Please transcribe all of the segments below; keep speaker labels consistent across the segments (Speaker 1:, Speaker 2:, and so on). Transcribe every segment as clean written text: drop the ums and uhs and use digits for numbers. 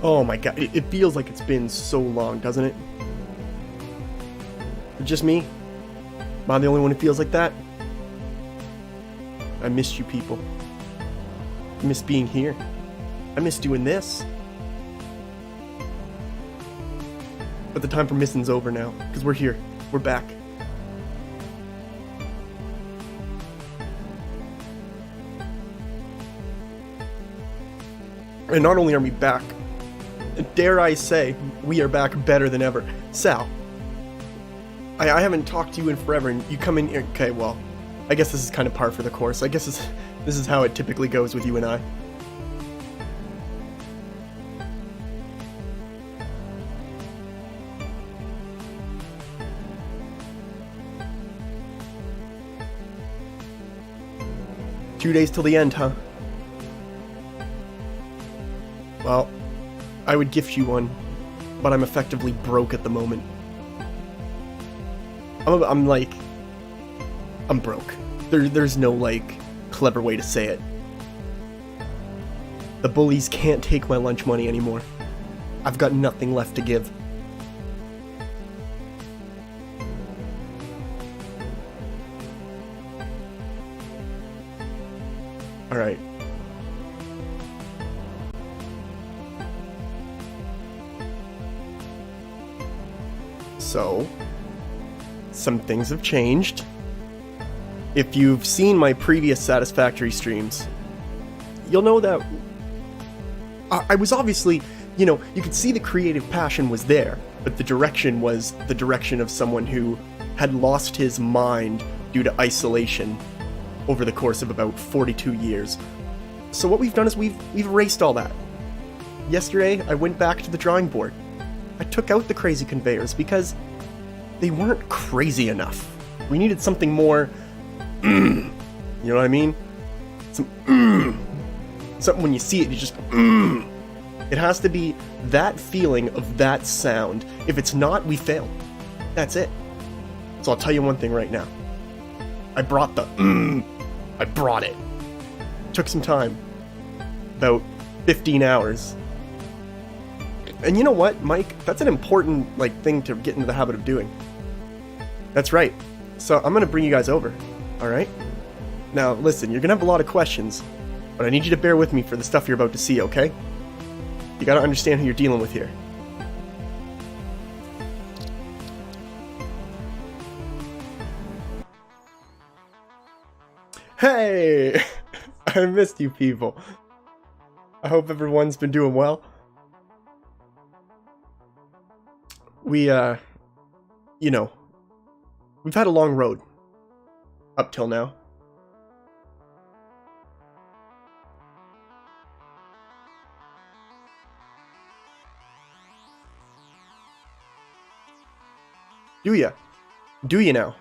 Speaker 1: Oh my god, it feels like it's been so long, doesn't it? Just me? Am I the only one who feels like that? I missed you people. I miss being here. I miss doing this. But the time for missing's over now, because we're here. We're back. And not only are we back, dare I say, we are back better than ever. Sal, I haven't talked to you in forever, and you come in here. Okay, well, I guess this is kind of par for the course. I guess this is how it typically goes with you and I. Two days till the end, huh? Well, I would gift you one, but I'm effectively broke at the moment. I'm broke. There's no, like, clever way to say it. The bullies can't take my lunch money anymore. I've got nothing left to give. Alright. So, some things have changed. If you've seen my previous Satisfactory streams, you'll know that I was obviously, you know, you could see the creative passion was there, but the direction was the direction of someone who had lost his mind due to isolation over the course of about 42 years. So what we've done is we've erased all that. Yesterday, I went back to the drawing board. I took out the crazy conveyors because they weren't crazy enough. We needed something more, you know what I mean? Something when you see it, you just, It has to be that feeling of that sound. If it's not, we fail. That's it. So I'll tell you one thing right now. I brought the, I brought it. Took some time. About 15 hours. And you know what, Mike? That's an important, like, thing to get into the habit of doing. That's right. So I'm gonna bring you guys over, alright? Now, listen, you're gonna have a lot of questions, but I need you to bear with me for the stuff you're about to see, okay? You gotta understand who you're dealing with here. Hey! I missed you people. I hope everyone's been doing well. We, you know, we've had a long road up till now. Do ya? Do you now?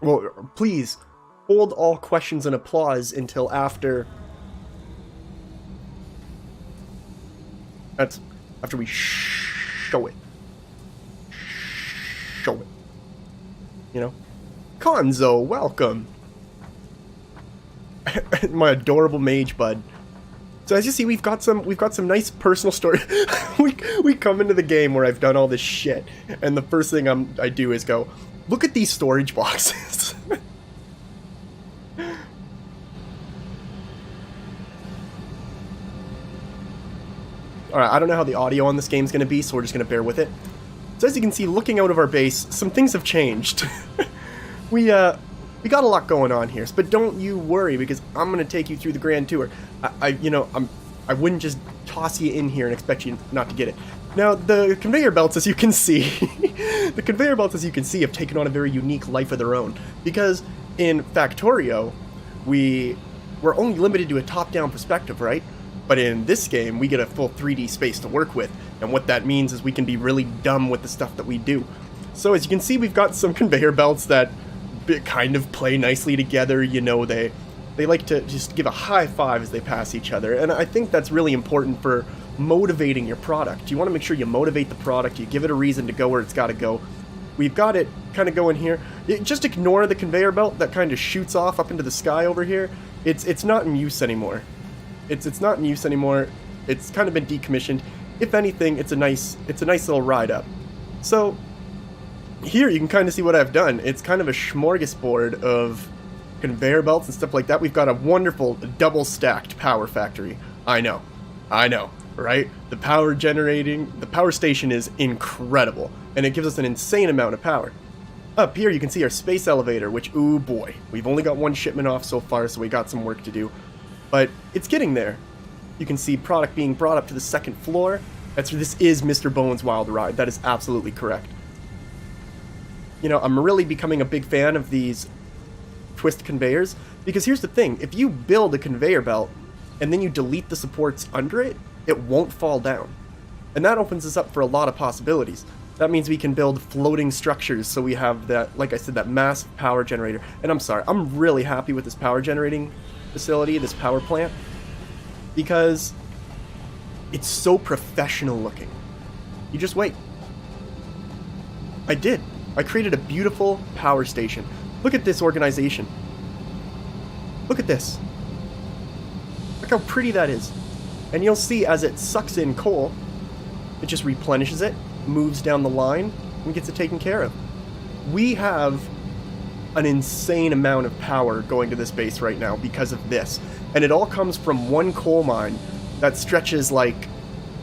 Speaker 1: Well, please, hold all questions and applause until after... That's after we show it. Show it. You know? Konzo, welcome! My adorable mage bud. So as you see, we've got some nice personal story. we come into the game where I've done all this shit, and the first thing I do is go, look at these storage boxes. Alright, I don't know how the audio on this game is going to be, so we're just going to bear with it. So as you can see, looking out of our base, some things have changed. We got a lot going on here, but don't you worry, because I'm going to take you through the grand tour. I wouldn't just toss you in here and expect you not to get it. Now, the conveyor belts, as you can see, have taken on a very unique life of their own. Because in Factorio, we're only limited to a top-down perspective, right? But in this game, we get a full 3D space to work with. And what that means is we can be really dumb with the stuff that we do. So as you can see, we've got some conveyor belts that kind of play nicely together. You know, they like to just give a high five as they pass each other. And I think that's really important for motivating your product. You want to make sure you motivate the product, you give it a reason to go where it's got to go. We've got it kind of going here. Just ignore the conveyor belt that kind of shoots off up into the sky over here. It's not in use anymore. It's not in use anymore. It's kind of been decommissioned. If anything, it's a nice little ride up. So here you can kind of see what I've done. It's kind of a smorgasbord of conveyor belts and stuff like that. We've got a wonderful double stacked power factory. I know, right? The power station is incredible, and it gives us an insane amount of power. Up here you can see our space elevator, which, ooh boy, we've only got one shipment off so far, so we got some work to do. But it's getting there. You can see product being brought up to the second floor. This is Mr. Bowen's Wild Ride. That is absolutely correct. You know, I'm really becoming a big fan of these twist conveyors, because here's the thing. If you build a conveyor belt and then you delete the supports under it, it won't fall down. And that opens us up for a lot of possibilities. That means we can build floating structures, so we have that, like I said, that massive power generator. And I'm sorry, I'm really happy with this power generating facility, this power plant, because it's so professional looking. You just wait. I created a beautiful power station. Look at this organization. Look at this. Look how pretty that is. And you'll see as it sucks in coal, it just replenishes it, moves down the line, and gets it taken care of. We have an insane amount of power going to this base right now because of this. And it all comes from one coal mine that stretches like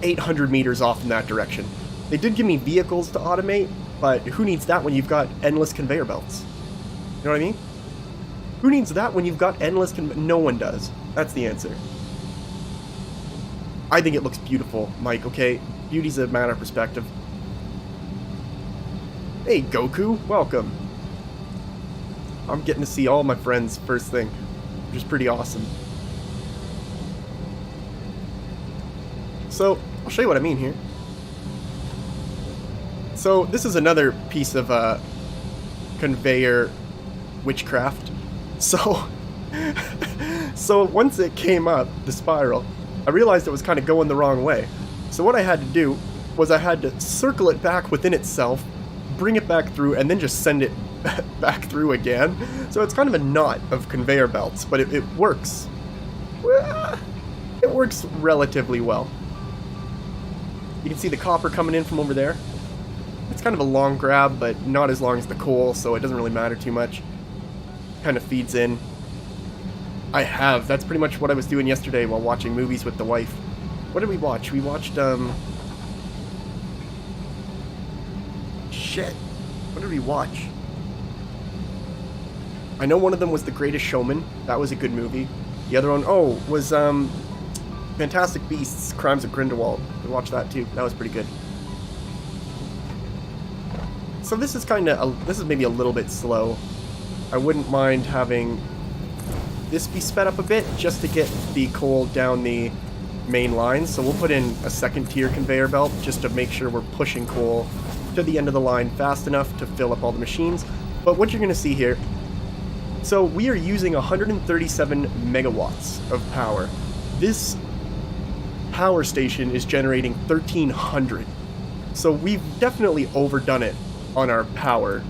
Speaker 1: 800 meters off in that direction. They did give me vehicles to automate, but who needs that when you've got endless conveyor belts? You know what I mean? Who needs that when you've got endless no one does. That's the answer. I think it looks beautiful, Mike, okay? Beauty's a matter of perspective. Hey, Goku, welcome. I'm getting to see all my friends first thing, which is pretty awesome. So, I'll show you what I mean here. So, this is another piece of conveyor witchcraft. So, once it came up, the spiral, I realized it was kind of going the wrong way. So what I had to do was I had to circle it back within itself, bring it back through, and then just send it back through again. So it's kind of a knot of conveyor belts, but it works. It works relatively well. You can see the copper coming in from over there. It's kind of a long grab, but not as long as the coal, so it doesn't really matter too much. Kind of feeds in. That's pretty much what I was doing yesterday while watching movies with the wife. What did we watch? We watched, shit. What did we watch? I know one of them was The Greatest Showman. That was a good movie. The other one, was, Fantastic Beasts, Crimes of Grindelwald. We watched that too. That was pretty good. So this is this is maybe a little bit slow. I wouldn't mind having this be sped up a bit just to get the coal down the main line. So we'll put in a second tier conveyor belt just to make sure we're pushing coal to the end of the line fast enough to fill up all the machines. But what you're going to see here, so we are using 137 megawatts of power. This power station is generating 1,300. So we've definitely overdone it on our power,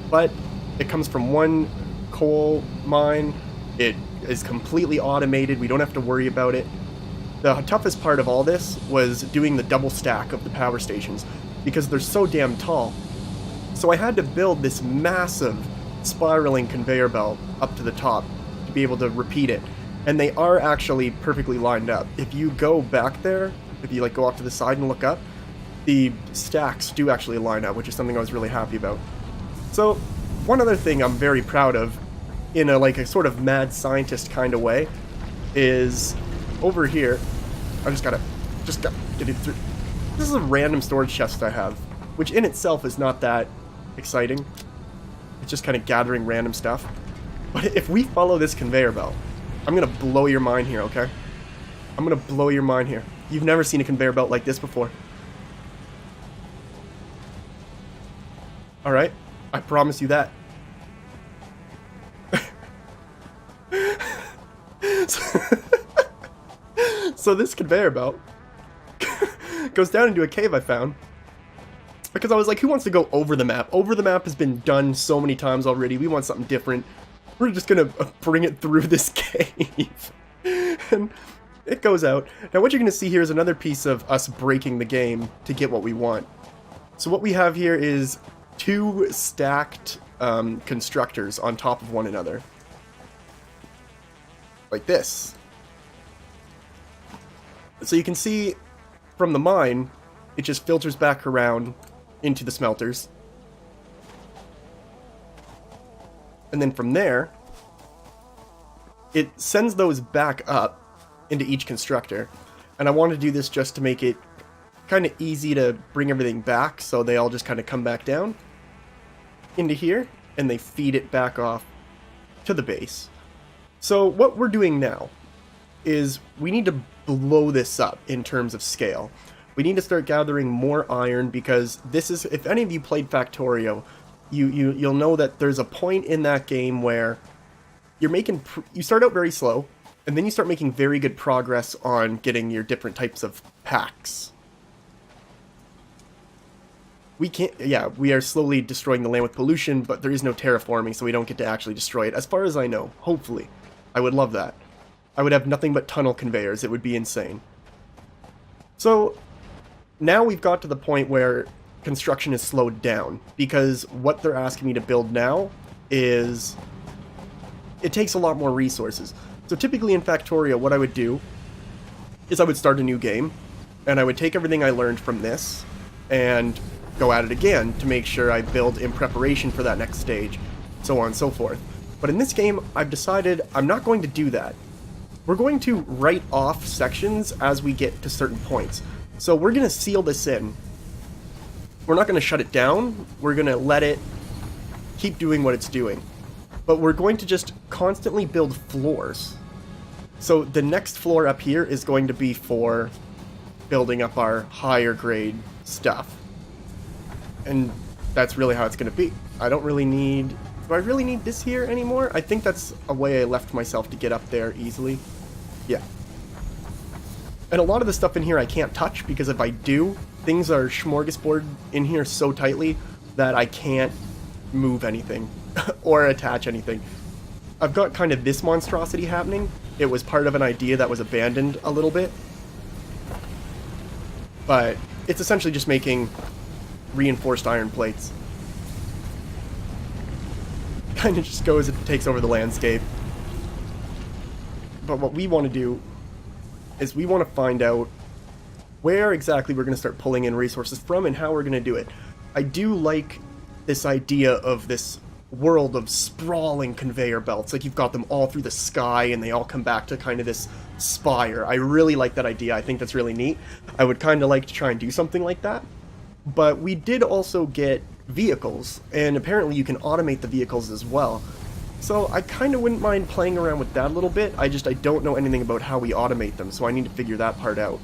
Speaker 1: but it comes from one coal mine. It is completely automated. We don't have to worry about it. The toughest part of all this was doing the double stack of the power stations because they're so damn tall. So I had to build this massive spiraling conveyor belt up to the top to be able to repeat it. And they are actually perfectly lined up. If you go back there, if you go off to the side and look up, the stacks do actually line up, which is something I was really happy about. So one other thing I'm very proud of, in a sort of mad scientist kind of way, is over here. I just gotta get it through. This is a random storage chest I have, which in itself is not that exciting. It's just kind of gathering random stuff. But if we follow this conveyor belt, I'm gonna blow your mind here, okay? I'm gonna blow your mind here. You've never seen a conveyor belt like this before. Alright? I promise you that. So this conveyor belt goes down into a cave I found. Because I was like, who wants to go over the map? Over the map has been done so many times already. We want something different. We're just gonna bring it through this cave. And it goes out. Now what you're going to see here is another piece of us breaking the game to get what we want. So what we have here is two stacked constructors on top of one another. Like this. So you can see from the mine, it just filters back around into the smelters. And then from there, it sends those back up into each constructor. And I want to do this just to make it kind of easy to bring everything back, so they all just kind of come back down into here, and they feed it back off to the base. So what we're doing now is we need to blow this up in terms of scale. We need to start gathering more iron, because this is, if any of you played Factorio, you'll know that there's a point in that game where you start out very slow, and then you start making very good progress on getting your different types of packs. We are slowly destroying the land with pollution, but there is no terraforming, so we don't get to actually destroy it, as far as I know, hopefully. I would love that. I would have nothing but tunnel conveyors, it would be insane. So, now we've got to the point where construction is slowed down, because what they're asking me to build now is... it takes a lot more resources. So typically in Factorio, what I would do is I would start a new game, and I would take everything I learned from this, and go at it again to make sure I build in preparation for that next stage, so on and so forth. But in this game, I've decided I'm not going to do that. We're going to write off sections as we get to certain points. So we're going to seal this in. We're not going to shut it down, we're going to let it keep doing what it's doing. But we're going to just constantly build floors. So the next floor up here is going to be for building up our higher grade stuff. And that's really how it's going to be. I don't really need... do I really need this here anymore? I think that's a way I left myself to get up there easily. Yeah. And a lot of the stuff in here I can't touch, because if I do, things are smorgasbord in here so tightly that I can't move anything or attach anything. I've got kind of this monstrosity happening. It was part of an idea that was abandoned a little bit. But it's essentially just making reinforced iron plates. Kind of just goes and takes over the landscape. But what we want to do is we want to find out where exactly we're going to start pulling in resources from and how we're going to do it. I do like this idea of this world of sprawling conveyor belts. Like, you've got them all through the sky and they all come back to kind of this spire. I really like that idea. I think that's really neat. I would kind of like to try and do something like that. But we did also get vehicles, and apparently you can automate the vehicles as well. So I kind of wouldn't mind playing around with that a little bit. I don't know anything about how we automate them, so I need to figure that part out.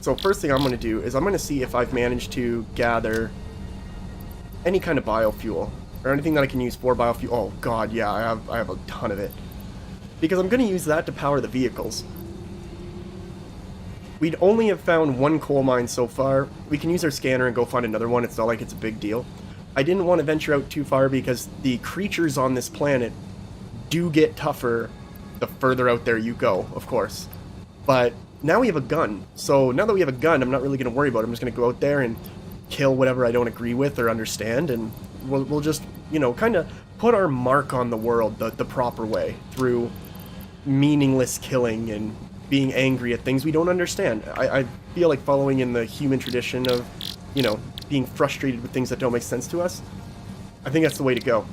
Speaker 1: So first thing I'm going to do is I'm going to see if I've managed to gather any kind of biofuel, or anything that I can use for biofuel. Oh god, yeah, I have a ton of it. Because I'm going to use that to power the vehicles. We'd only have found one coal mine so far. We can use our scanner and go find another one. It's not like it's a big deal. I didn't want to venture out too far because the creatures on this planet do get tougher the further out there you go, of course. But now we have a gun. So now that we have a gun, I'm not really going to worry about it. I'm just going to go out there and kill whatever I don't agree with or understand, and we'll just, you know, kind of put our mark on the world the proper way through meaningless killing and being angry at things we don't understand. I feel like following in the human tradition of, you know, being frustrated with things that don't make sense to us. I think that's the way to go.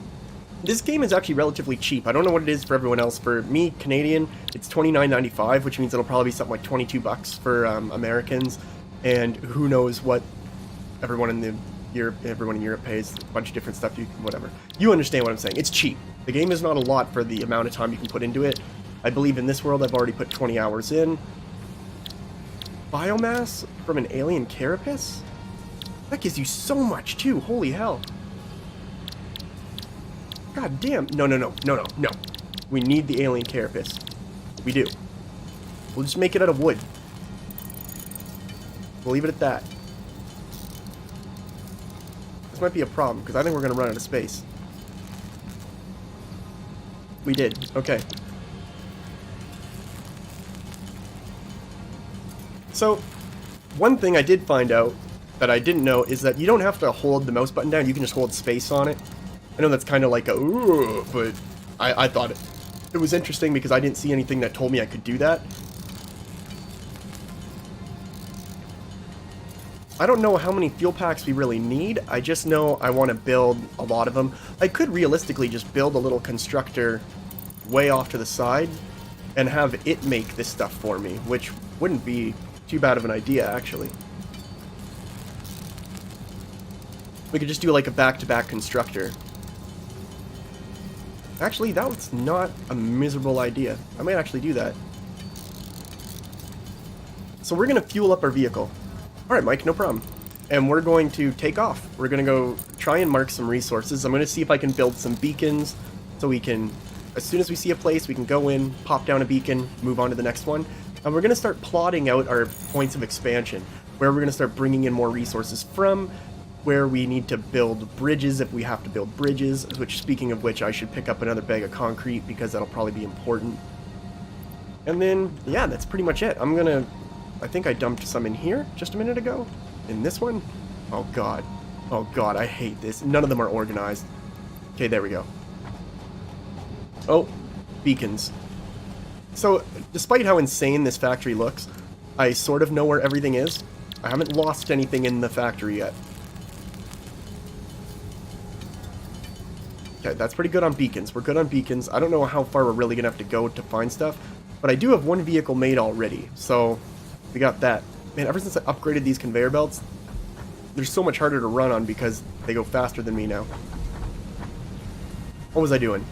Speaker 1: This game is actually relatively cheap. I don't know what it is for everyone else. For me, Canadian, it's $29.95, which means it'll probably be something like 22 bucks for Americans, and who knows what everyone in Europe pays. A bunch of different stuff, whatever. You understand what I'm saying. It's cheap. The game is not a lot for the amount of time you can put into it. I believe in this world I've already put 20 hours in. Biomass from an alien carapace? That gives you so much too, holy hell. God damn. No. We need the alien carapace. We do. We'll just make it out of wood. We'll leave it at that. This might be a problem, because I think we're going to run out of space. We did. Okay. So, one thing I did find out that I didn't know is that you don't have to hold the mouse button down, you can just hold space on it. I know that's kind of like a ooh, but I thought it was interesting because I didn't see anything that told me I could do that. I don't know how many fuel packs we really need, I just know I want to build a lot of them. I could realistically just build a little constructor way off to the side and have it make this stuff for me, which wouldn't be too bad of an idea, actually. We could just do like a back-to-back constructor. Actually, that was not a miserable idea. I might actually do that. So we're going to fuel up our vehicle. Alright, Mike, no problem. And we're going to take off. We're going to go try and mark some resources. I'm going to see if I can build some beacons so we can, as soon as we see a place, we can go in, pop down a beacon, move on to the next one. And we're going to start plotting out our points of expansion, where we're going to start bringing in more resources from, where we need to build bridges if we have to build bridges, which, speaking of which, I should pick up another bag of concrete because that'll probably be important. And then, yeah, that's pretty much it. I think I dumped some in here just a minute ago. In this one? Oh god. Oh god, I hate this. None of them are organized. Okay, there we go. Oh, beacons. So, despite how insane this factory looks, I sort of know where everything is. I haven't lost anything in the factory yet. Okay, that's pretty good on beacons. We're good on beacons. I don't know how far we're really gonna have to go to find stuff, but I do have one vehicle made already, so we got that. Man, ever since I upgraded these conveyor belts, they're so much harder to run on because they go faster than me now. What was I doing?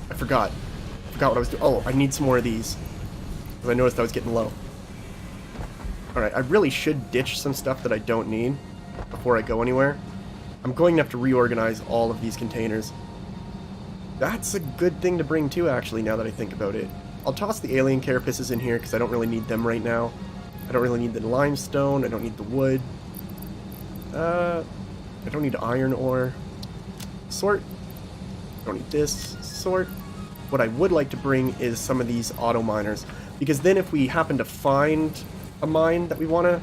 Speaker 1: I forgot. I forgot what I was doing. Oh, I need some more of these, because I noticed I was getting low. Alright, I really should ditch some stuff that I don't need before I go anywhere. I'm going to have to reorganize all of these containers. That's a good thing to bring too, actually, now that I think about it. I'll toss the alien carapaces in here because I don't really need them right now. I don't really need the limestone, I don't need the wood. I don't need iron ore. Sort. I don't need this. Sort. What I would like to bring is some of these auto miners, because then if we happen to find a mine that we want to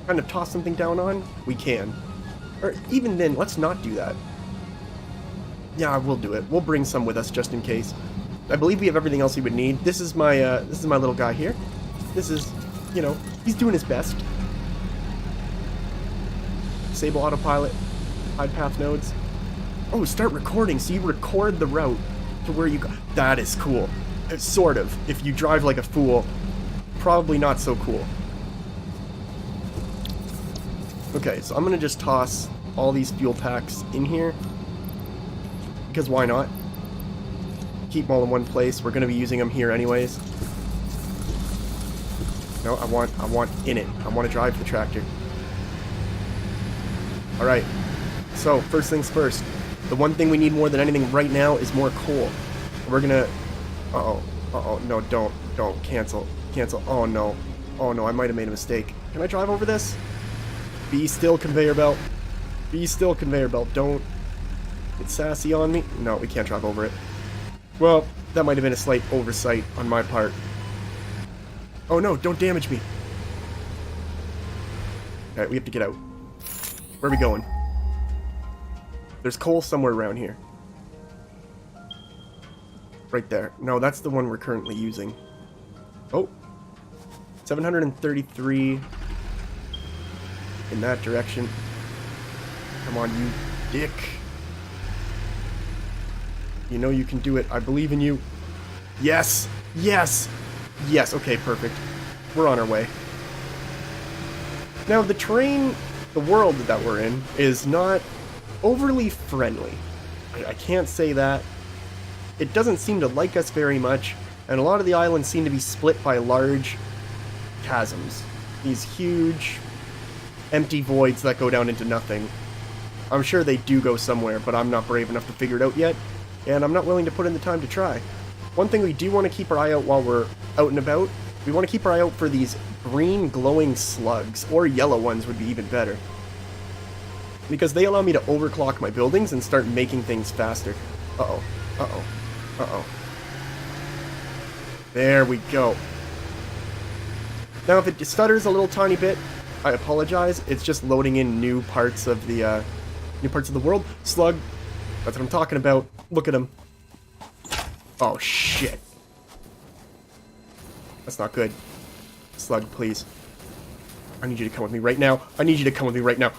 Speaker 1: kind of toss something down on, we can. Or even then, let's not do that. Yeah, we'll do it. We'll bring some with us just in case. I believe we have everything else we would need. This is my little guy here. This is, you know, he's doing his best. Disable autopilot. Hide path nodes. Oh, start recording. So you record the route to where you go. That is cool. Sort of. If you drive like a fool, probably not so cool. Okay, so I'm gonna just toss all these fuel packs in here, because why not? Keep them all in one place. We're gonna be using them here anyways. No, I want in it. I want to drive the tractor. All right. So first things first. The one thing we need more than anything right now is more coal. We're gonna. Uh-oh. No, don't cancel. Oh no. I might have made a mistake. Can I drive over this? Be still, conveyor belt. Be still, conveyor belt. Don't get sassy on me. No, we can't drive over it. Well, that might have been a slight oversight on my part. Oh no, don't damage me. Alright, we have to get out. Where are we going? There's coal somewhere around here. Right there. No, that's the one we're currently using. Oh. 733 in that direction. Come on, you dick. You know you can do it. I believe in you. Yes! Yes! Yes, okay, perfect. We're on our way. Now, the terrain, the world that we're in, is not overly friendly. I can't say that. It doesn't seem to like us very much, and a lot of the islands seem to be split by large chasms. These huge, empty voids that go down into nothing. I'm sure they do go somewhere, but I'm not brave enough to figure it out yet, and I'm not willing to put in the time to try. One thing we do want to keep our eye out while we're out and about, we want to keep our eye out for these green glowing slugs, or yellow ones would be even better. Because they allow me to overclock my buildings and start making things faster. Uh-oh. Uh-oh. Uh-oh. There we go. Now, if it stutters a little tiny bit, I apologize. It's just loading in new parts of the world. Slug. That's what I'm talking about. Look at him. Oh, shit. That's not good. Slug, please. I need you to come with me right now. I need you to come with me right now.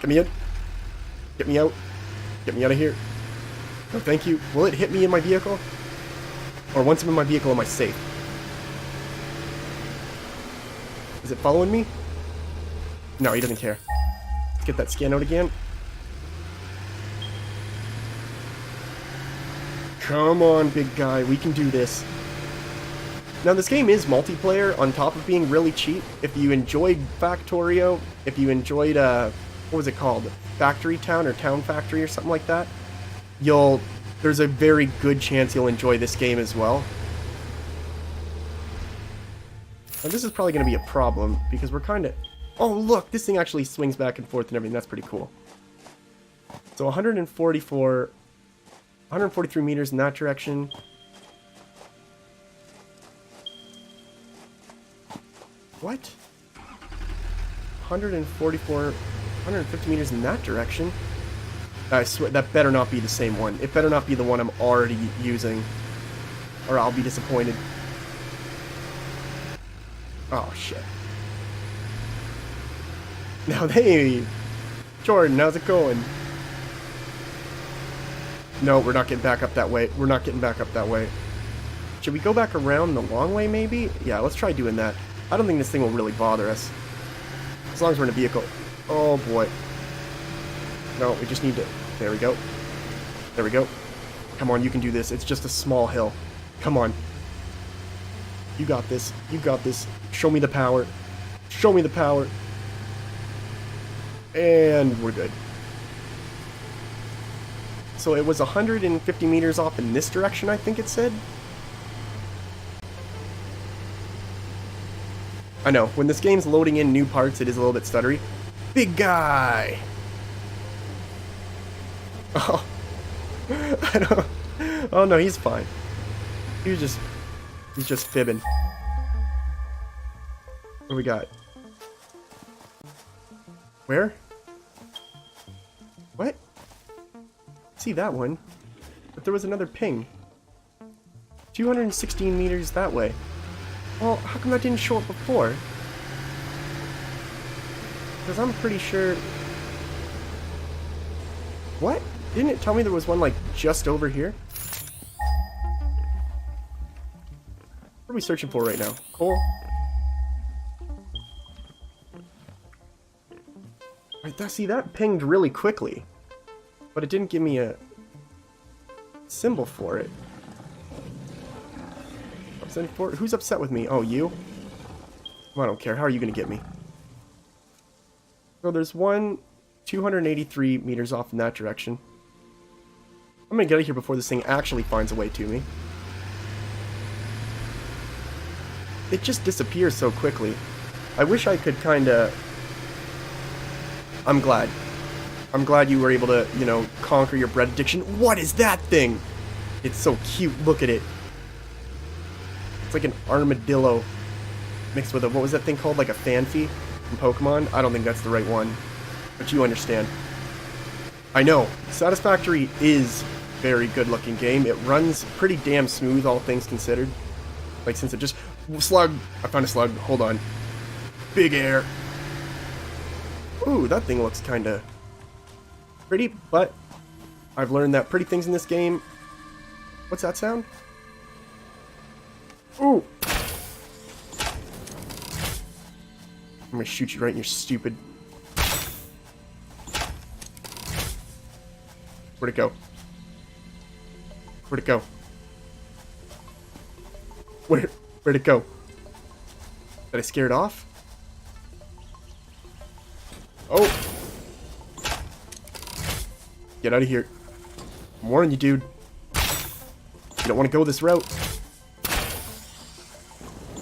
Speaker 1: Get me in. Get me out. Get me out of here. No, thank you. Will it hit me in my vehicle? Or once I'm in my vehicle, am I safe? Is it following me? No, he doesn't care. Let's get that scan out again. Come on, big guy. We can do this. Now, this game is multiplayer on top of being really cheap. If you enjoyed Factorio, if you enjoyed, what was it called? Factory Town or Town Factory or something like that, there's a very good chance you'll enjoy this game as well. Now, this is probably going to be a problem because we're kind of... Oh, look, this thing actually swings back and forth and everything. That's pretty cool. So 143 meters in that direction. What? 150 meters in that direction? I swear, that better not be the same one. It better not be the one I'm already using, or I'll be disappointed. Oh, shit. Now, hey, Jordan, how's it going? No, we're not getting back up that way. We're not getting back up that way. Should we go back around the long way, maybe? Yeah, let's try doing that. I don't think this thing will really bother us. As long as we're in a vehicle. Oh, boy. No, we just need to... There we go. There we go. Come on, you can do this. It's just a small hill. Come on. You got this. You got this. Show me the power. Show me the power. And we're good. So it was 150 meters off in this direction, I think it said. I know, when this game's loading in new parts, it is a little bit stuttery. Big guy! Oh. I don't... Oh no, he's fine. He's just fibbing. What do we got? Where? What? See that one? But there was another ping. 216 meters that way. Well, how come that didn't show up before? Because I'm pretty sure... What? Didn't it tell me there was one, like, just over here? What are we searching for right now? Coal? See, that pinged really quickly. But it didn't give me a symbol for it. Who's upset with me? Oh, you? Well, I don't care. How are you going to get me? So there's one 283 meters off in that direction. I'm going to get out of here before this thing actually finds a way to me. It just disappears so quickly. I wish I could kind of... I'm glad. I'm glad you were able to, you know, conquer your bread addiction. What is that thing? It's so cute. Look at it. It's like an armadillo mixed with a, what was that thing called? Like a Fanfi from Pokemon? I don't think that's the right one. But you understand. I know. Satisfactory is a very good looking game. It runs pretty damn smooth, all things considered. Like, since it just... Slug! I found a slug. Hold on. Big air. Ooh, that thing looks kinda pretty, but I've learned that pretty things in this game... What's that sound? Ooh! I'm gonna shoot you right in your stupid... Where'd it go? Where'd it go? Where'd it go? Did I scare it off? Oh! Get out of here. I'm warning you, dude. You don't want to go this route. I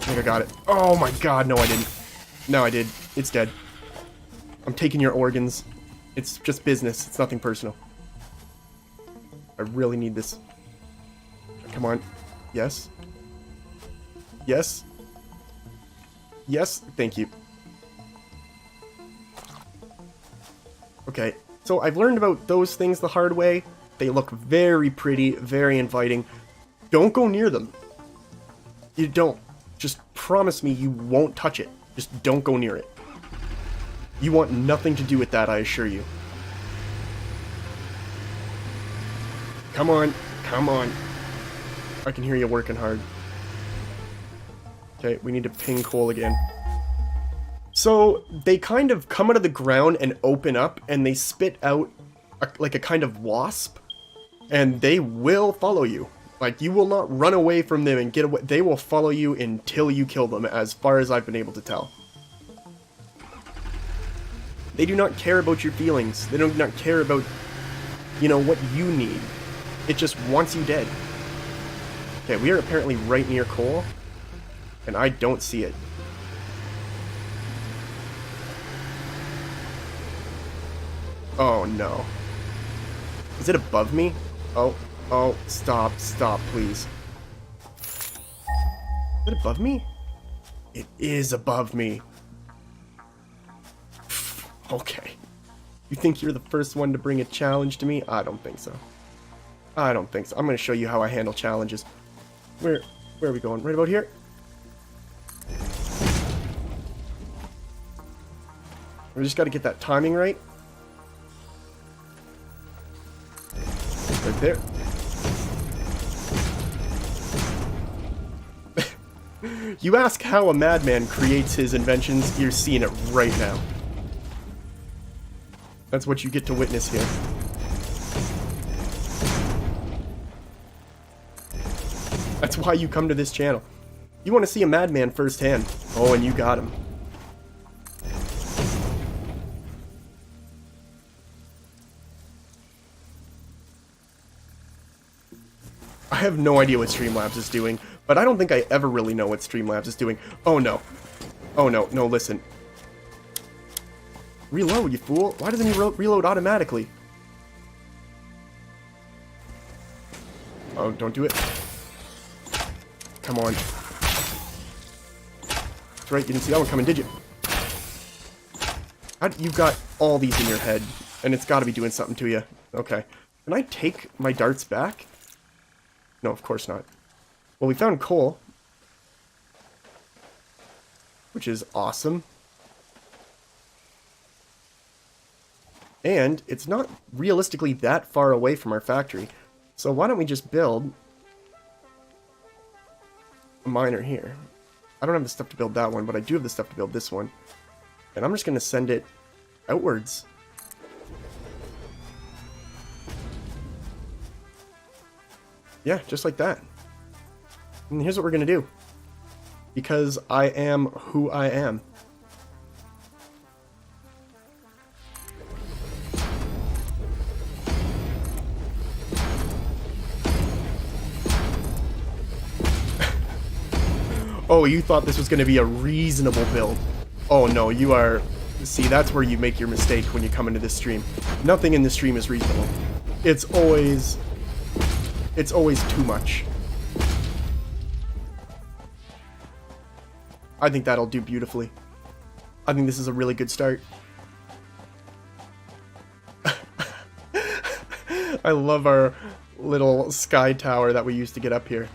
Speaker 1: think I got it. Oh my god, no I didn't. No I did. It's dead. I'm taking your organs. It's just business. It's nothing personal. I really need this. Come on. Yes. Yes. Yes, thank you. Okay, so I've learned about those things the hard way. They look very pretty, very inviting. Don't go near them. You don't. Just promise me you won't touch it. Just don't go near it. You want nothing to do with that, I assure you. Come on. Come on. I can hear you working hard. Okay, we need to ping coal again. So, they kind of come out of the ground and open up, and they spit out like a kind of wasp, and they will follow you. Like, you will not run away from them and get away. They will follow you until you kill them, as far as I've been able to tell. They do not care about your feelings. They do not care about, you know, what you need. It just wants you dead. Okay, we are apparently right near coal, and I don't see it. Oh no. Is it above me? Oh, stop, please. Is it above me? It is above me. Okay. You think you're the first one to bring a challenge to me? I don't think so. I don't think so. I'm going to show you how I handle challenges. Where are we going? Right about here? We just got to get that timing right. Right there. You ask how a madman creates his inventions, you're seeing it right now. That's what you get to witness here. That's why you come to this channel. You want to see a madman firsthand. Oh, and you got him. I have no idea what Streamlabs is doing, but I don't think I ever really know what Streamlabs is doing. Oh no. Oh no, no, listen. Reload, you fool. Why doesn't he reload automatically? Oh, don't do it. Come on. That's right, you didn't see that one coming, did you? You've got all these in your head, and it's got to be doing something to you. Okay. Can I take my darts back? No, of course not. Well, we found coal, which is awesome. And it's not realistically that far away from our factory. So why don't we just build a miner here? I don't have the stuff to build that one, but I do have the stuff to build this one. And I'm just going to send it outwards. Yeah, just like that. And here's what we're going to do. Because I am who I am. Oh, you thought this was going to be a reasonable build. Oh no, you are... See, that's where you make your mistake when you come into this stream. Nothing in this stream is reasonable. It's always too much. I think that'll do beautifully. I think this is a really good start. I love our little sky tower that we used to get up here.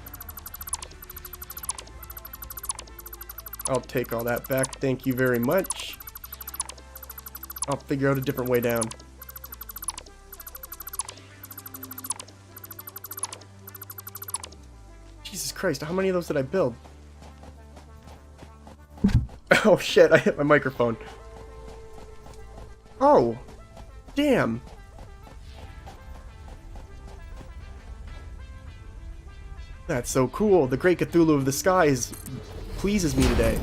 Speaker 1: I'll take all that back. Thank you very much. I'll figure out a different way down. Jesus Christ, how many of those did I build? Oh shit, I hit my microphone. Oh, damn. That's so cool. The Great Cthulhu of the Skies pleases me today.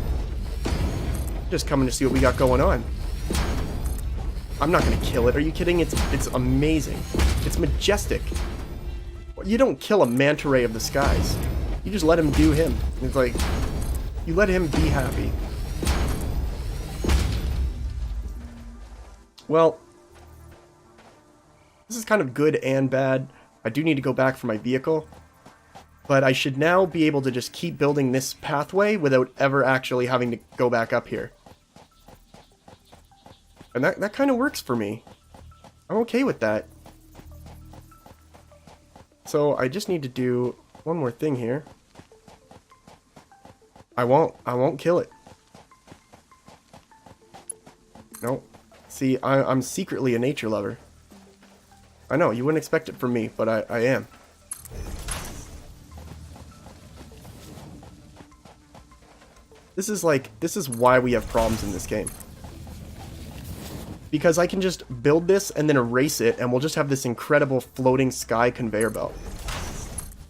Speaker 1: Just coming to see what we got going on. I'm not gonna kill it. Are you kidding? It's amazing. It's majestic. You don't kill a manta ray of the skies. You just let him do him. It's like, you let him be happy. Well, this is kind of good and bad. I do need to go back for my vehicle. But I should now be able to just keep building this pathway without ever actually having to go back up here. And that kind of works for me. I'm okay with that. So I just need to do one more thing here. I won't kill it. Nope. See, I'm secretly a nature lover. I know, you wouldn't expect it from me, but I am. This is why we have problems in this game. Because I can just build this and then erase it, and we'll just have this incredible floating sky conveyor belt.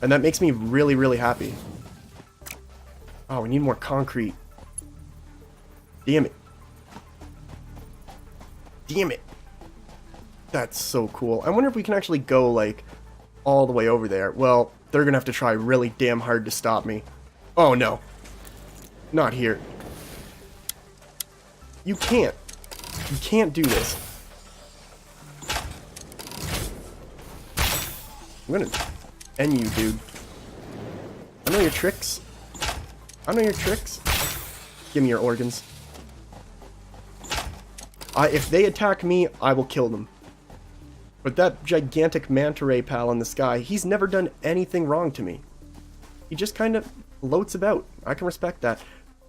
Speaker 1: And that makes me really, really happy. Oh, we need more concrete. Damn it. Damn it. That's so cool. I wonder if we can actually go, like, all the way over there. Well, they're gonna have to try really damn hard to stop me. Oh, no. Not here. You can't. You can't do this. I'm gonna end you, dude. I know your tricks. I know your tricks. Give me your organs. If they attack me, I will kill them. But that gigantic manta ray pal in the sky, he's never done anything wrong to me. He just kind of floats about. I can respect that.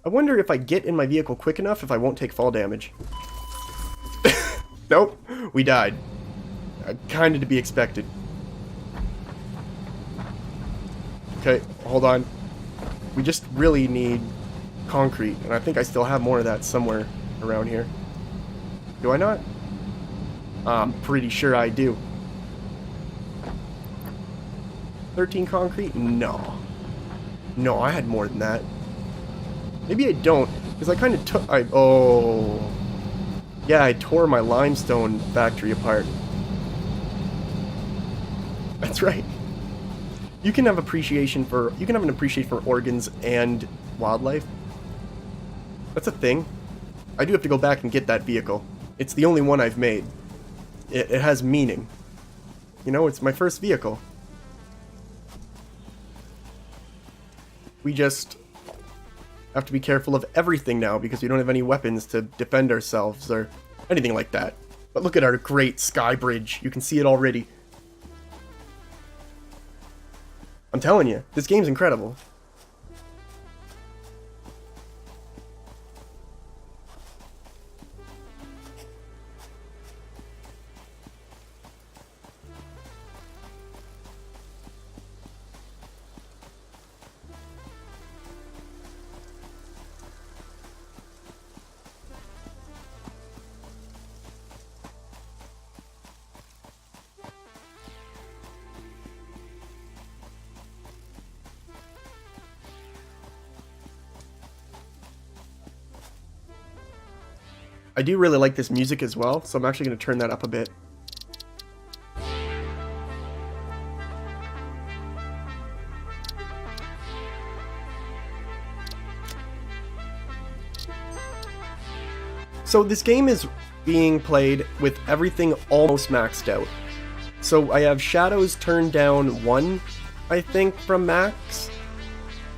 Speaker 1: I wonder if I get in my vehicle quick enough if I won't take fall damage. Nope, we died. Kinda to be expected. Okay, hold on. We just really need concrete, and I think I still have more of that somewhere around here. Do I not? I'm pretty sure I do. 13 concrete? No. No, I had more than that. Maybe I don't, because I kind of took... Oh... Yeah, I tore my limestone factory apart. That's right. You can have appreciation for... You can have an appreciation for organs and wildlife. That's a thing. I do have to go back and get that vehicle. It's the only one I've made. It has meaning. You know, it's my first vehicle. We just have to be careful of everything now because we don't have any weapons to defend ourselves or anything like that. But look at our great sky bridge. You can see it already. I'm telling you, this game's incredible. I do really like this music as well, so I'm actually going to turn that up a bit. So this game is being played with everything almost maxed out. So I have shadows turned down 1, I think, from max.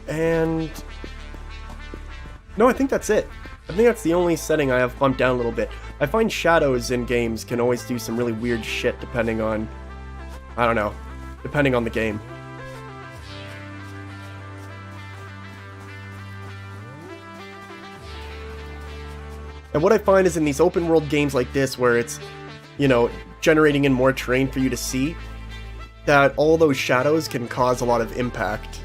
Speaker 1: And... no, I think that's it. I think that's the only setting I have bumped down a little bit. I find shadows in games can always do some really weird shit depending on... I don't know. Depending on the game. And what I find is in these open world games like this where it's, you know, generating in more terrain for you to see, that all those shadows can cause a lot of impact.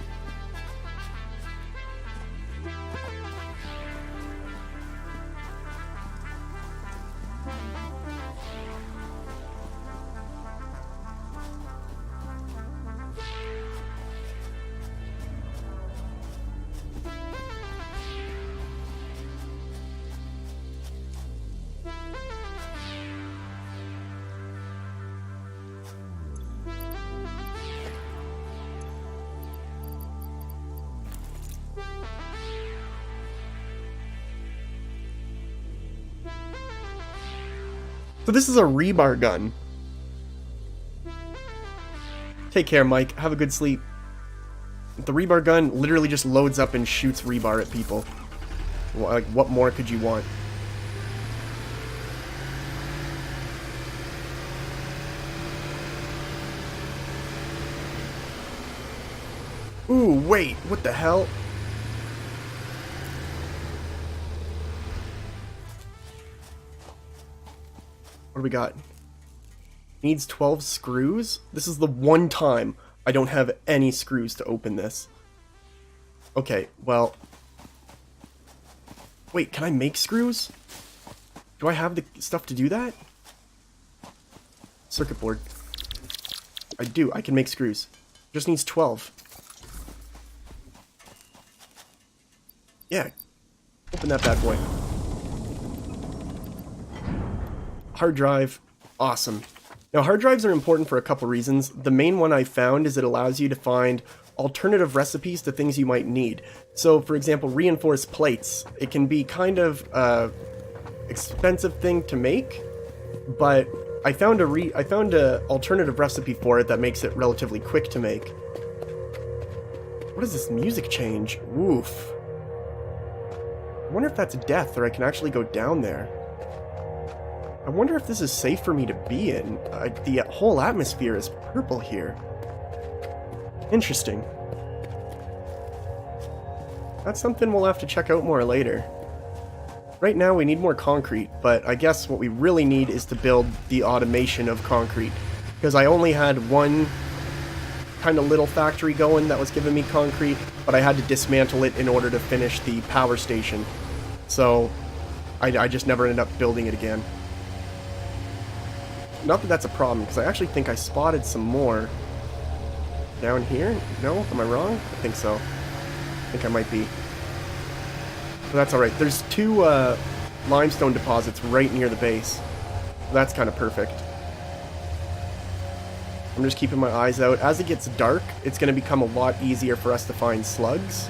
Speaker 1: So this is a rebar gun. Take care, Mike. Have a good sleep. The rebar gun literally just loads up and shoots rebar at people. Like, what more could you want? Ooh, wait, what the hell? What do we got? Needs 12 screws? This is the one time I don't have any screws to open this. Okay, well... Wait, can I make screws? Do I have the stuff to do that? Circuit board. I do, I can make screws. Just needs 12. Yeah. Open that bad boy. Hard drive. Awesome. Now, hard drives are important for a couple reasons. The main one I found is it allows you to find alternative recipes to things you might need. So, for example, reinforced plates. It can be kind of expensive thing to make, but I found a alternative recipe for it that makes it relatively quick to make. What is this music change? Woof. I wonder if that's death, or I can actually go down there. I wonder if this is safe for me to be in. The whole atmosphere is purple here. Interesting. That's something we'll have to check out more later. Right now we need more concrete, but I guess what we really need is to build the automation of concrete. Because I only had one kind of little factory going that was giving me concrete, but I had to dismantle it in order to finish the power station. So I just never ended up building it again. Not that that's a problem, because I actually think I spotted some more down here. No? Am I wrong? I think so. I think I might be. But that's alright. There's two limestone deposits right near the base. That's kind of perfect. I'm just keeping my eyes out. As it gets dark, it's going to become a lot easier for us to find slugs.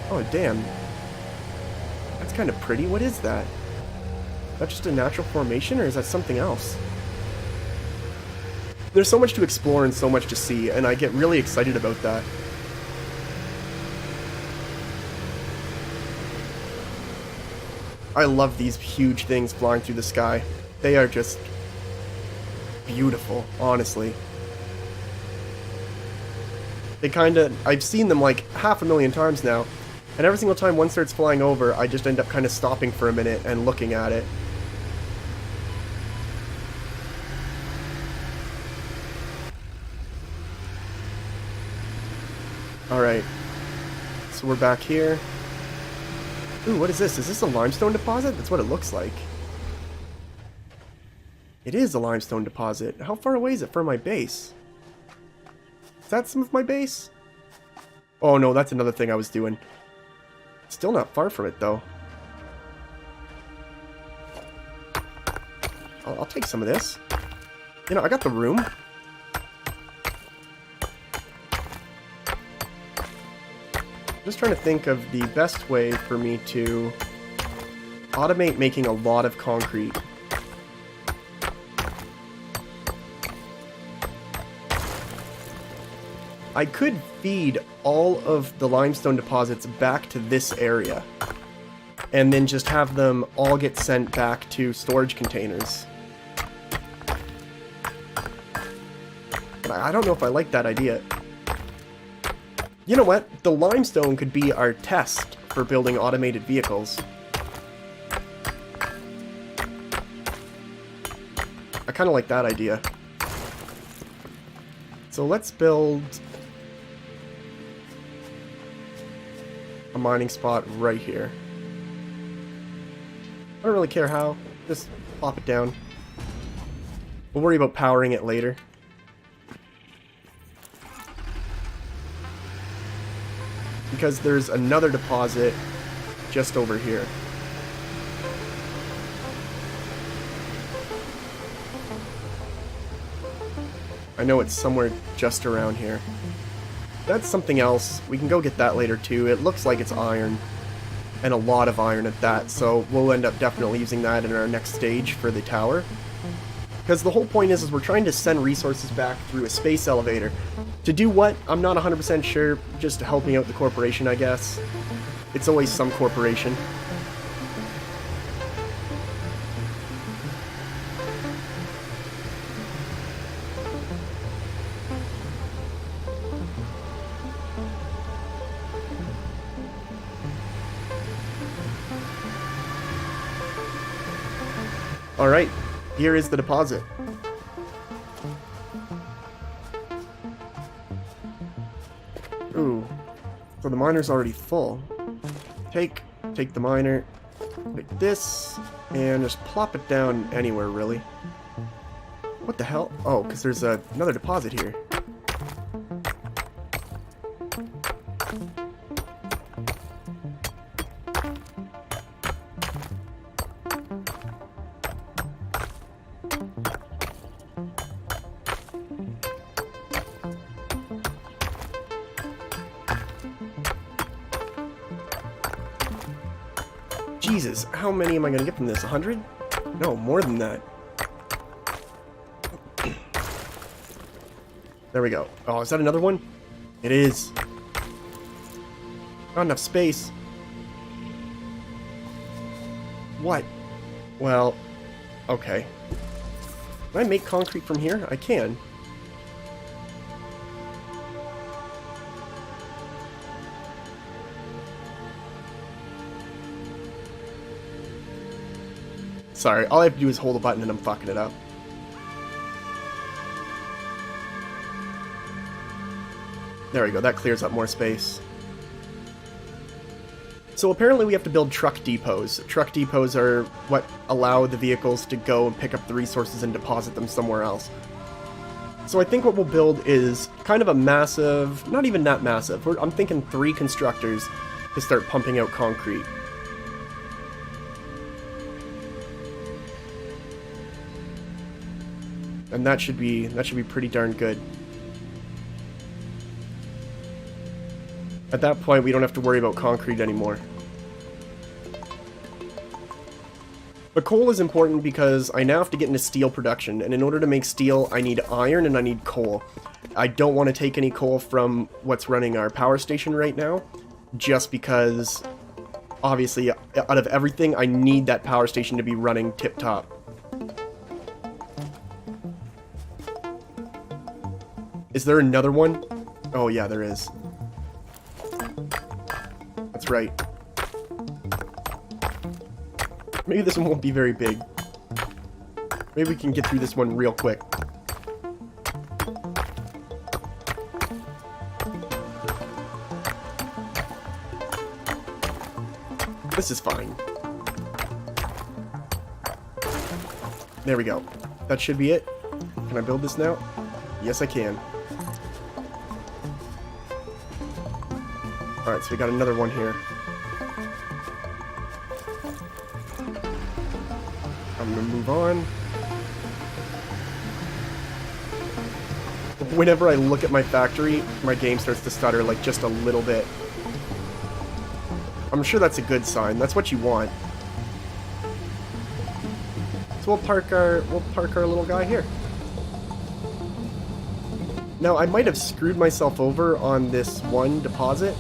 Speaker 1: Oh, damn. That's kind of pretty. What is that? Is that just a natural formation, or is that something else? There's so much to explore and so much to see, and I get really excited about that. I love these huge things flying through the sky. They are just beautiful, honestly. They I've seen them like 500,000 times now, and every single time one starts flying over, I just end up kind of stopping for a minute and looking at it. Alright, so we're back here. Ooh, what is this? Is this a limestone deposit? That's what it looks like. It is a limestone deposit. How far away is it from my base? Is that some of my base? Oh no, that's another thing I was doing. Still not far from it, though. I'll take some of this. You know, I got the room. Just trying to think of the best way for me to automate making a lot of concrete. I could feed all of the limestone deposits back to this area, and then just have them all get sent back to storage containers. But I don't know if I like that idea. You know what? The limestone could be our test for building automated vehicles. I kind of like that idea. So let's build a mining spot right here. I don't really care how. Just plop it down. We'll worry about powering it later. Because there's another deposit just over here. I know it's somewhere just around here. That's something else. We can go get that later too. It looks like it's iron. And a lot of iron at that, so we'll end up definitely using that in our next stage for the tower. Because the whole point is we're trying to send resources back through a space elevator. To do what? I'm not 100% sure. Just helping out the corporation, I guess. It's always some corporation. Alright, here is the deposit. Ooh, so the miner's already full. Take the miner, like this, and just plop it down anywhere, really. What the hell? Oh, because there's another deposit here. Jesus, how many am I going to get from this? 100? No, more than that. There we go. Oh, is that another one? It is. Not enough space. What? Well, okay. Can I make concrete from here? I can. Sorry, all I have to do is hold a button and I'm fucking it up. There we go, that clears up more space. So apparently we have to build truck depots. Truck depots are what allow the vehicles to go and pick up the resources and deposit them somewhere else. So I think what we'll build is kind of a massive, not even that massive, I'm thinking 3 constructors to start pumping out concrete. And that should be pretty darn good. At that point, we don't have to worry about concrete anymore. But coal is important because I now have to get into steel production, and in order to make steel, I need iron and I need coal. I don't want to take any coal from what's running our power station right now, just because, obviously, out of everything, I need that power station to be running tip-top. Is there another one? Oh yeah, there is. That's right. Maybe this one won't be very big. Maybe we can get through this one real quick. This is fine. There we go. That should be it. Can I build this now? Yes, I can. Alright, so we got another one here. I'm gonna move on. Whenever I look at my factory, my game starts to stutter like just a little bit. I'm sure that's a good sign. That's what you want. So we'll park our little guy here. Now, I might have screwed myself over on this one deposit.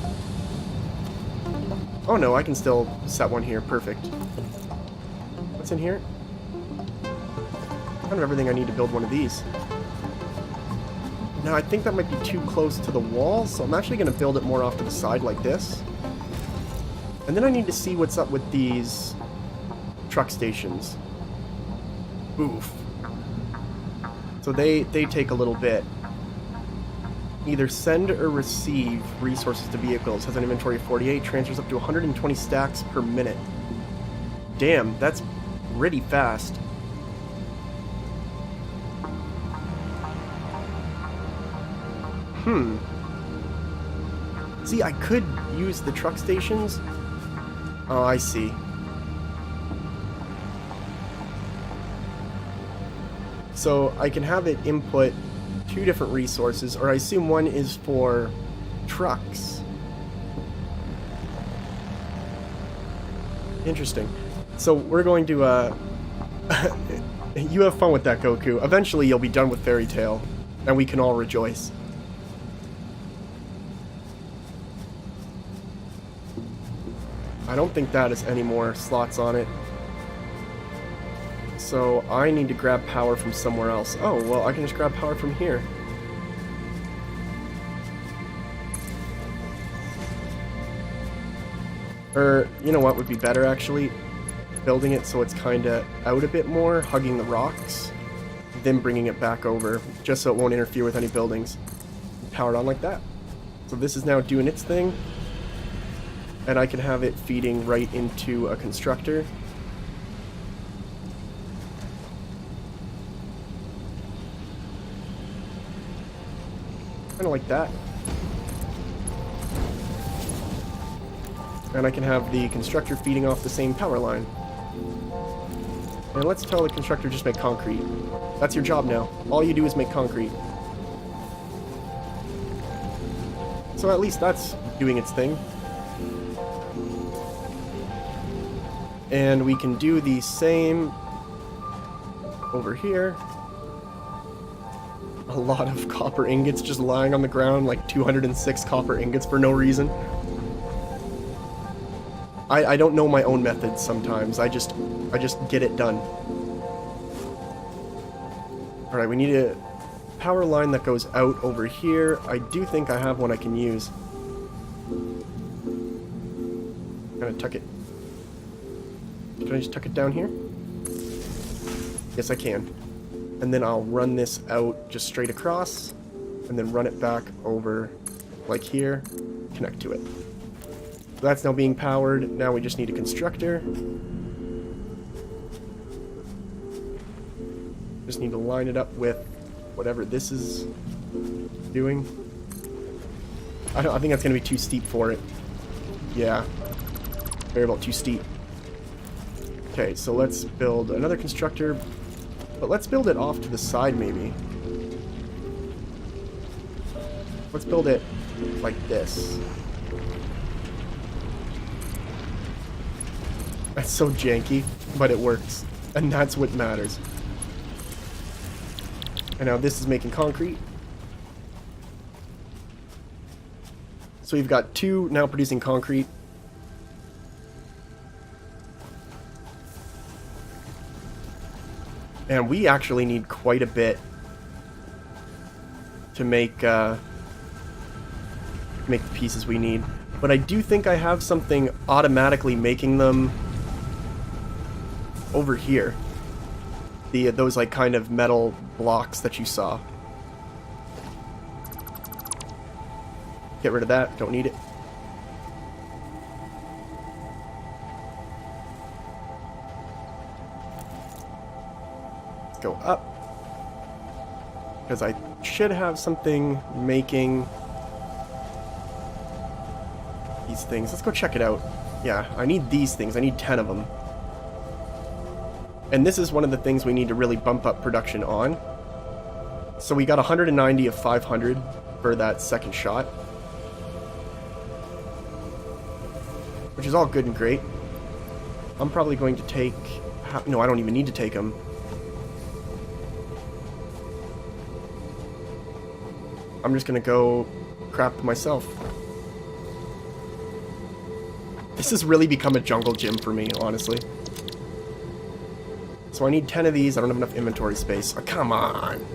Speaker 1: Oh no, I can still set one here. Perfect. What's in here? Kind of everything I need to build one of these. Now, I think that might be too close to the wall, so I'm actually going to build it more off to the side like this. And then I need to see what's up with these truck stations. Oof. So they take a little bit. Either send or receive resources to vehicles. Has an inventory of 48. Transfers up to 120 stacks per minute. Damn, that's pretty fast. See, I could use the truck stations. Oh, I see. So I can have it input 2 different resources, or I assume one is for trucks. Interesting. So we're going to, You have fun with that, Goku. Eventually you'll be done with Fairy Tail, and we can all rejoice. I don't think that has any more slots on it. So I need to grab power from somewhere else. Oh, well, I can just grab power from here. Or, you know what would be better, actually? Building it so it's kind of out a bit more, hugging the rocks, then bringing it back over, just so it won't interfere with any buildings. Powered on like that. So this is now doing its thing. And I can have it feeding right into a constructor. Kind of like that. And I can have the constructor feeding off the same power line. And let's tell the constructor just make concrete. That's your job now. All you do is make concrete. So at least that's doing its thing. And we can do the same over here. A lot of copper ingots just lying on the ground, like 206 copper ingots for no reason. I don't know my own methods sometimes. I just get it done. Alright, we need a power line that goes out over here. I do think I have one I can use. I'm gonna tuck it. Can I just tuck it down here? Yes, I can. And then I'll run this out just straight across, and then run it back over like here, connect to it. So that's now being powered. Now we just need a constructor. Just need to line it up with whatever this is doing. I think that's going to be too steep for it. Yeah, very about too steep. Okay, so let's build another constructor, but let's build it off to the side maybe. Let's build it like this. That's so janky, but it works, and that's what matters. And now this is making concrete. So we've got two now producing concrete. And we actually need quite a bit to make the pieces we need. But I do think I have something automatically making them over here. Those like kind of metal blocks that you saw. Get rid of that, don't need it. Let's go up. Because I should have something making these things. Let's go check it out. Yeah, I need these things. I need 10 of them. And this is one of the things we need to really bump up production on. So we got 190 of 500 for that second shot. Which is all good and great. I'm probably going to take... No, I don't even need to take them. I'm just going to go crap myself. This has really become a jungle gym for me, honestly. So I need 10 of these. I don't have enough inventory space. Oh, come on.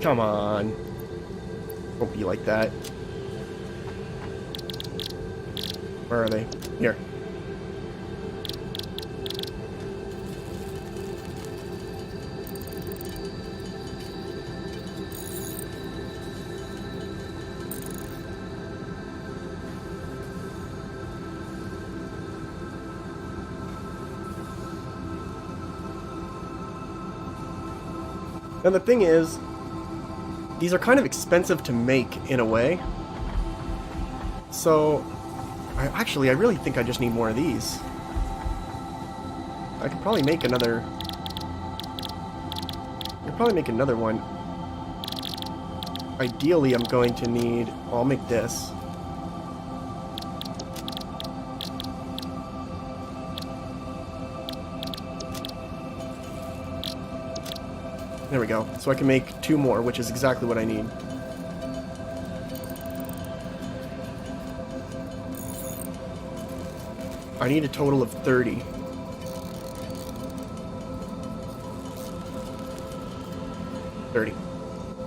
Speaker 1: Come on. Won't be like that. Where are they? Here. Now the thing is, these are kind of expensive to make in a way. So, I really think I just need more of these. I could probably make another... I could probably make another one. Ideally, I'm going to need... Well, I'll make this. There we go. So I can make 2 more, which is exactly what I need. I need a total of 30.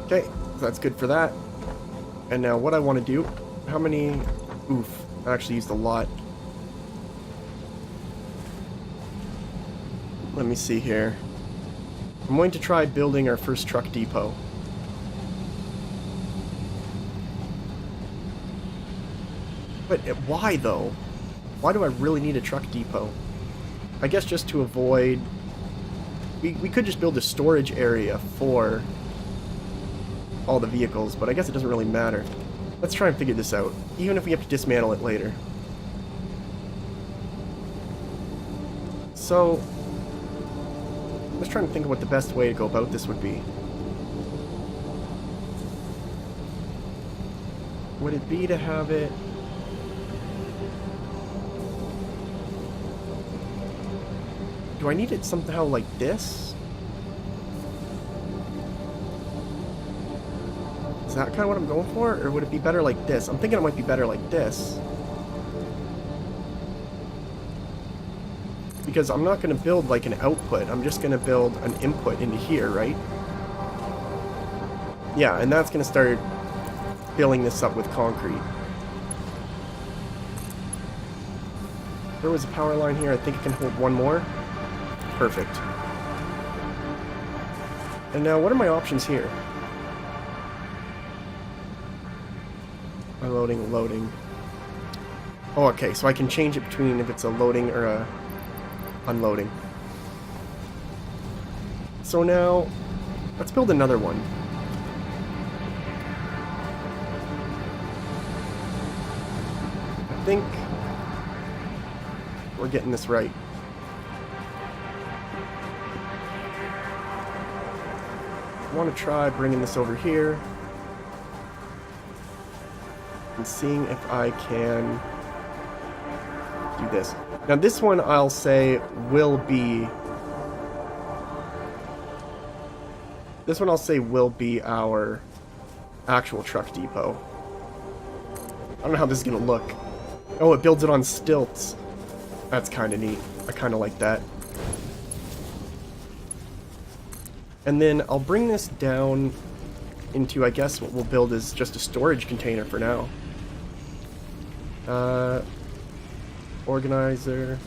Speaker 1: Okay, so that's good for that. And now what I want to do, how many... Oof, I actually used a lot. Let me see here. I'm going to try building our first truck depot. But why though? Why do I really need a truck depot? I guess just to avoid... We could just build a storage area for all the vehicles, but I guess it doesn't really matter. Let's try and figure this out, even if we have to dismantle it later. So, I'm just trying to think of what the best way to go about this would be. Would it be to have it... Do I need it somehow like this? Is that kind of what I'm going for? Or would it be better like this? I'm thinking it might be better like this. Because I'm not going to build like an output. I'm just going to build an input into here, right? Yeah, and that's going to start filling this up with concrete. There was a power line here. I think it can hold 1 more. Perfect. And now, what are my options here? Loading, loading. Oh, okay, so I can change it between if it's a loading or a unloading. So now, let's build another one. I think we're getting this right. I want to try bringing this over here and seeing if I can do this. Now this one I'll say will be... This one I'll say will be our actual truck depot. I don't know how this is going to look. Oh, it builds it on stilts. That's kind of neat. I kind of like that. And then I'll bring this down into, I guess, what we'll build is just a storage container for now. Organizer.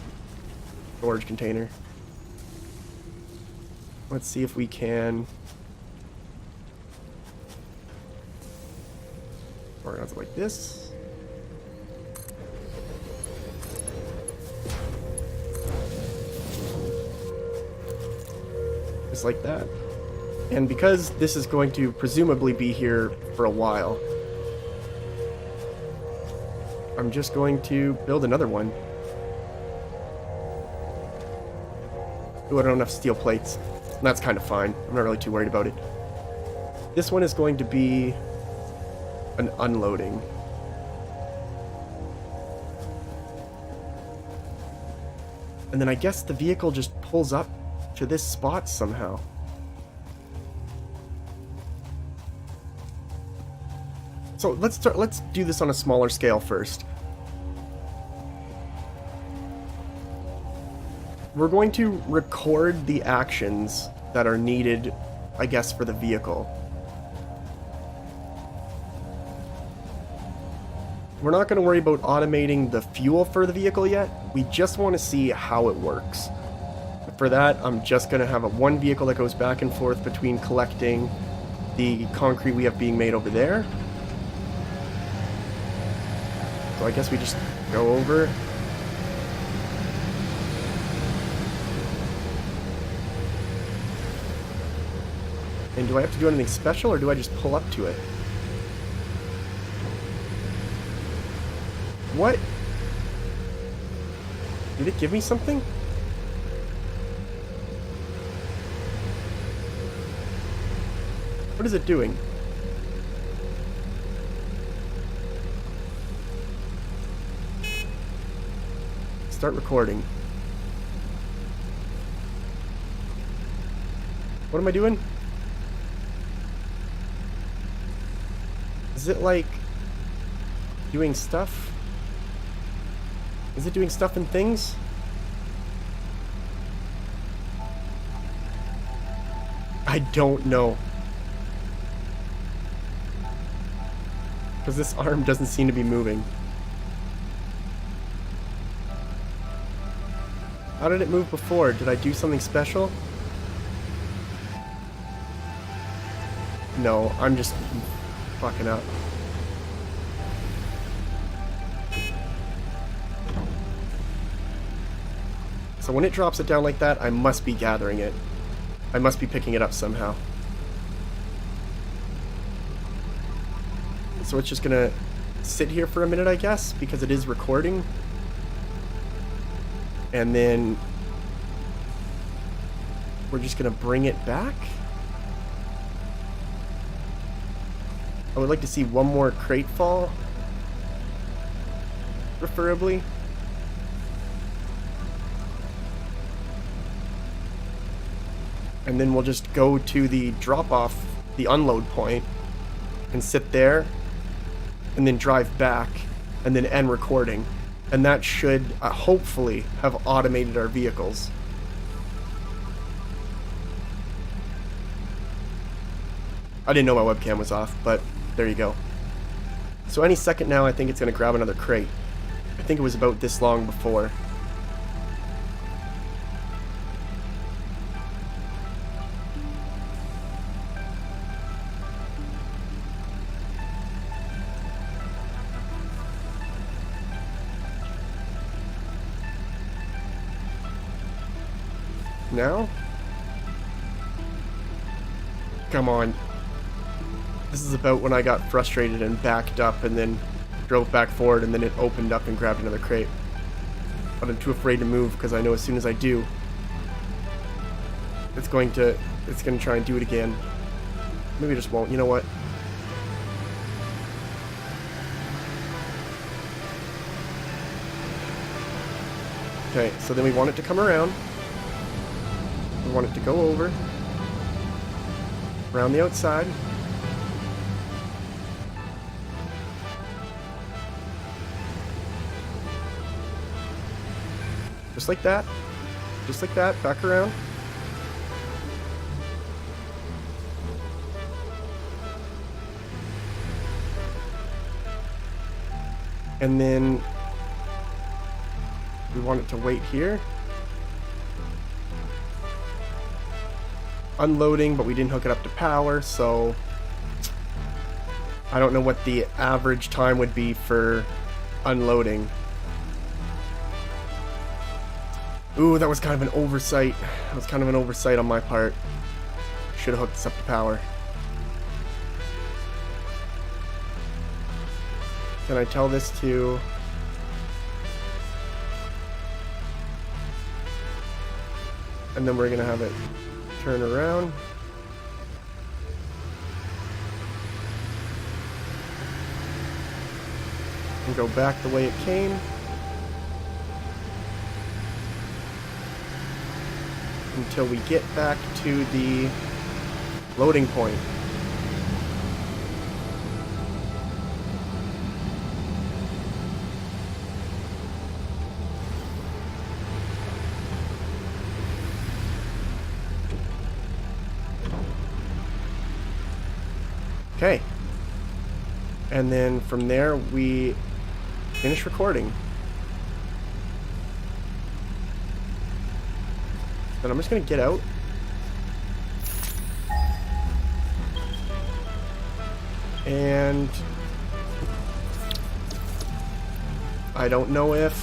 Speaker 1: Storage container. Let's see if we can... organize it like this. Just like that. And because this is going to presumably be here for a while, I'm just going to build another one. Ooh, I don't have enough steel plates. That's kind of fine. I'm not really too worried about it. This one is going to be an unloading. And then I guess the vehicle just pulls up to this spot somehow. So let's do this on a smaller scale first. We're going to record the actions that are needed, I guess, for the vehicle. We're not going to worry about automating the fuel for the vehicle yet. We just want to see how it works. For that, I'm just going to have one vehicle that goes back and forth between collecting the concrete we have being made over there. So I guess we just go over. And do I have to do anything special, or do I just pull up to it? What? Did it give me something? What is it doing? Start recording. What am I doing? Is it like doing stuff? Is it doing stuff and things? I don't know. Because this arm doesn't seem to be moving. How did it move before? Did I do something special? No, I'm just fucking up. So when it drops it down like that, I must be gathering it. I must be picking it up somehow. So it's just gonna sit here for a minute, I guess, because it is recording. And then we're just gonna bring it back. I would like to see one more crate fall, preferably. And then we'll just go to the drop-off, the unload point, and sit there, and then drive back, and then end recording. And that should, hopefully, have automated our vehicles. I didn't know my webcam was off, but there you go. So any second now, I think it's going to grab another crate. I think it was about this long before. Now? Come on. This is about when I got frustrated and backed up and then drove back forward and then it opened up and grabbed another crate. But I'm too afraid to move because I know as soon as I do, it's going to try and do it again. Maybe it just won't. You know what? Okay, so then we want it to come around. We want it to go over, around the outside. Just like that. Just like that, back around. And then we want it to wait here. Unloading, but we didn't hook it up to power, so I don't know what the average time would be for unloading. Ooh, that was kind of an oversight. That was kind of an oversight on my part. Should have hooked this up to power. Can I tell this to... And then we're gonna have it turn around. And go back the way it came. Until we get back to the loading point. Okay. And then from there, we finish recording. Then I'm just going to get out. And I don't know if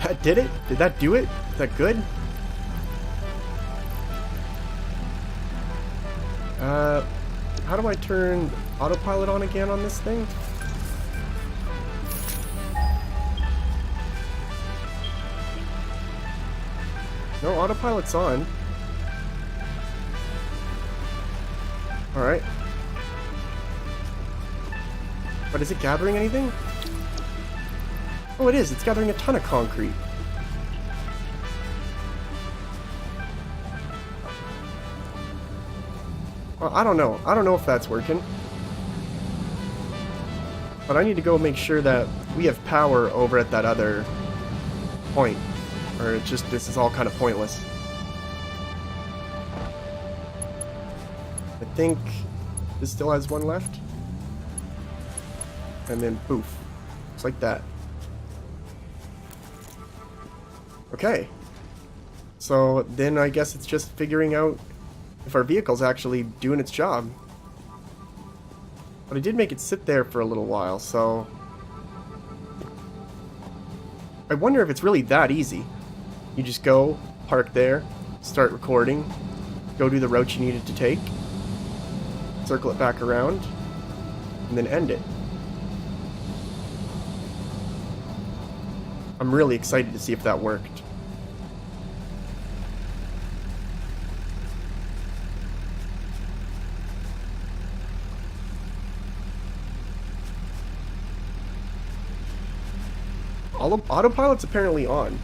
Speaker 1: that did it. Did that do it? Is that good? How do I turn autopilot on again on this thing? No, autopilot's on. Alright. But is it gathering anything? Oh, it is. It's gathering a ton of concrete. Well, I don't know. I don't know if that's working. But I need to go make sure that we have power over at that other point. Or it's just, this is all kind of pointless. I think this still has one left. And then poof. Just like that. Okay. So then I guess it's just figuring out if our vehicle's actually doing its job. But I did make it sit there for a little while, so... I wonder if it's really that easy. You just go, park there, start recording, go do the route you needed to take, circle it back around, and then end it. I'm really excited to see if that worked. Autopilot's apparently on.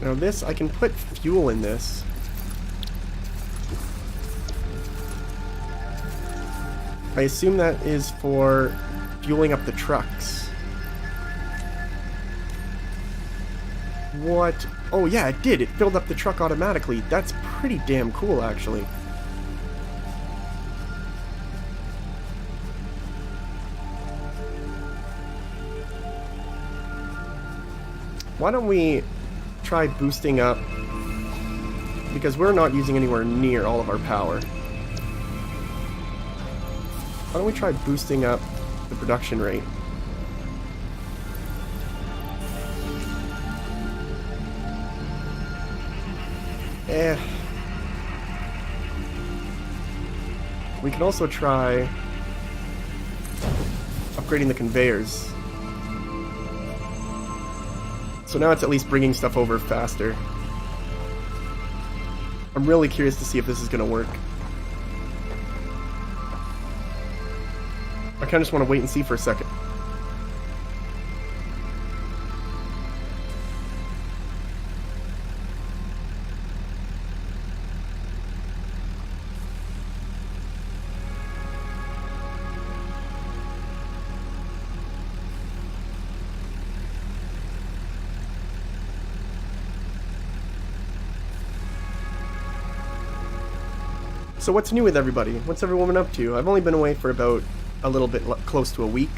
Speaker 1: Now this, I can put fuel in this. I assume that is for fueling up the trucks. What? Oh yeah, it did. It filled up the truck automatically. That's pretty damn cool, actually. Why don't we try boosting up, because we're not using anywhere near all of our power. Why don't we try boosting up the production rate? We can also try upgrading the conveyors. So now it's at least bringing stuff over faster. I'm really curious to see if this is going to work. I kind of just want to wait and see for a second. So what's new with everybody? What's everyone been up to? I've only been away for about a little bit close to a week.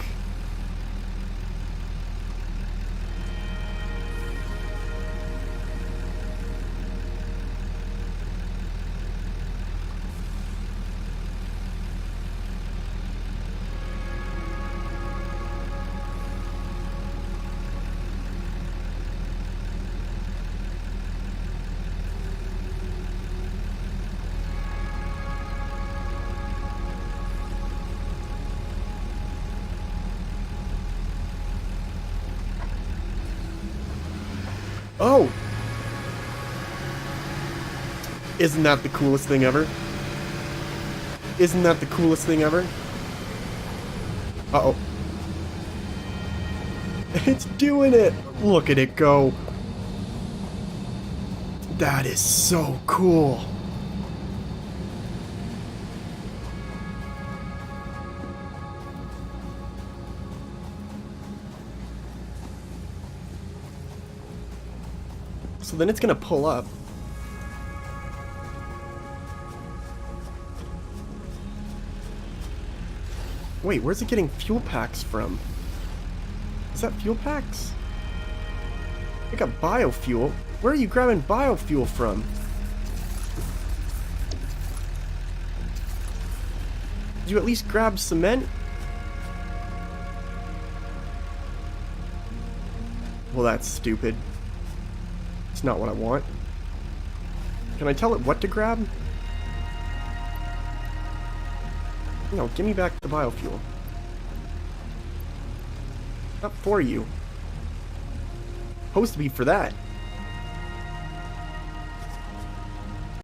Speaker 1: Oh! Isn't that the coolest thing ever? Isn't that the coolest thing ever? Uh-oh. It's doing it! Look at it go! That is so cool! So then it's gonna pull up. Wait, where's it getting fuel packs from? Is that fuel packs? I got biofuel. Where are you grabbing biofuel from? Did you at least grab cement? Well, that's stupid. It's not what I want. Can I tell it what to grab? No, give me back the biofuel. Not for you. Supposed to be for that.